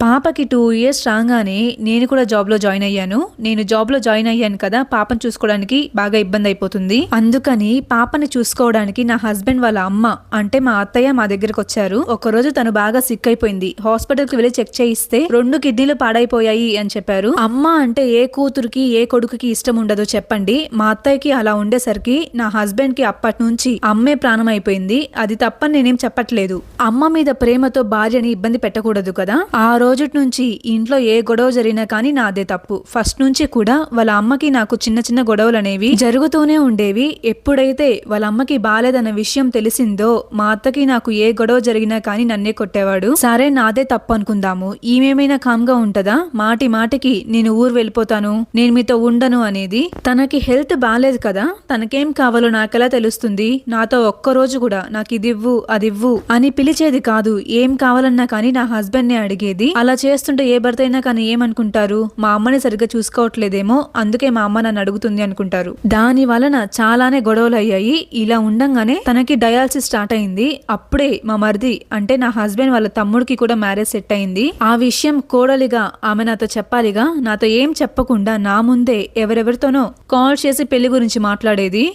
పాపకి 2 ఇయర్స్ రాగానే నేను కూడా జాబ్ లో జాయిన్ అయ్యాను. నేను జాబ్ లో జాయిన్ అయ్యాను కదా, పాపను చూసుకోవడానికి బాగా ఇబ్బంది అయిపోతుంది. అందుకని పాపని చూసుకోవడానికి నా హస్బెండ్ వాళ్ళ అమ్మ అంటే మా అత్తయ్య మా దగ్గరకు వచ్చారు. ఒక రోజు తను బాగా సిక్ అయిపోయింది. హాస్పిటల్ కి వెళ్ళి చెక్ చేయిస్తే 2 కిడ్నీలు పాడైపోయాయి అని చెప్పారు. అమ్మ అంటే ఏ కూతురికి ఏ కొడుకుకి ఇష్టం ఉండదో చెప్పండి. మా అత్తయ్యకి అలా ఉండేసరికి నా హస్బెండ్ కి అప్పటి నుంచి అమ్మే ప్రాణం అయిపోయింది. అది తప్పని నేనేం చెప్పట్లేదు. అమ్మ మీద ప్రేమతో భార్యని ఇబ్బంది పెట్టకూడదు కదా. ఆ రోజు నుంచి ఇంట్లో ఏ గొడవ జరిగినా కానీ నాదే తప్పు. ఫస్ట్ నుంచి కూడా వాళ్ళ అమ్మకి నాకు చిన్న చిన్న గొడవలు అనేవి జరుగుతూనే ఉండేవి. ఎప్పుడైతే వాళ్ళ అమ్మకి బాలేదన్న విషయం తెలిసిందో మా అత్తకి నాకు ఏ గొడవ జరిగినా కానీ నన్నే కొట్టేవాడు. సరే నాదే తప్పు అనుకుందాము, ఈమెమైనా కామ్గా ఉంటదా? మాటి మాటికి నేను ఊరు వెళ్ళిపోతాను, నేను మీతో ఉండను అనేది. తనకి హెల్త్ బాలేదు కదా, తనకేం కావాలో నాకెలా తెలుస్తుంది? నాతో ఒక్కరోజు కూడా నాకు ఇదివ్వు అదివ్వు అని పిలిచేది కాదు. ఏం కావాలన్నా కానీ నా హస్బెండ్ నే అడిగేది. అలా చేస్తుంటే ఏ భర్త అయినా కానీ ఏమనుకుంటారు? మా అమ్మని సరిగ్గా చూసుకోవట్లేదేమో, అందుకే మా అమ్మ నన్ను అడుగుతుంది అనుకుంటారు. దాని వలన చాలానే గొడవలు అయ్యాయి. ఇలా ఉండంగానే తనకి డయాలసిస్ స్టార్ట్ అయింది. అప్పుడే మా మరిది అంటే నా హస్బెండ్ వాళ్ళ తమ్ముడికి కూడా మ్యారేజ్ సెట్ అయింది. ఆ విషయం కోడలిగా ఆమె నాతో చెప్పాలిగా. నాతో ఏం చెప్పకుండా నా ముందే ఎవరెవరితోనో కాల్ చేసి పెళ్లి గురించి మాట్లాడేది.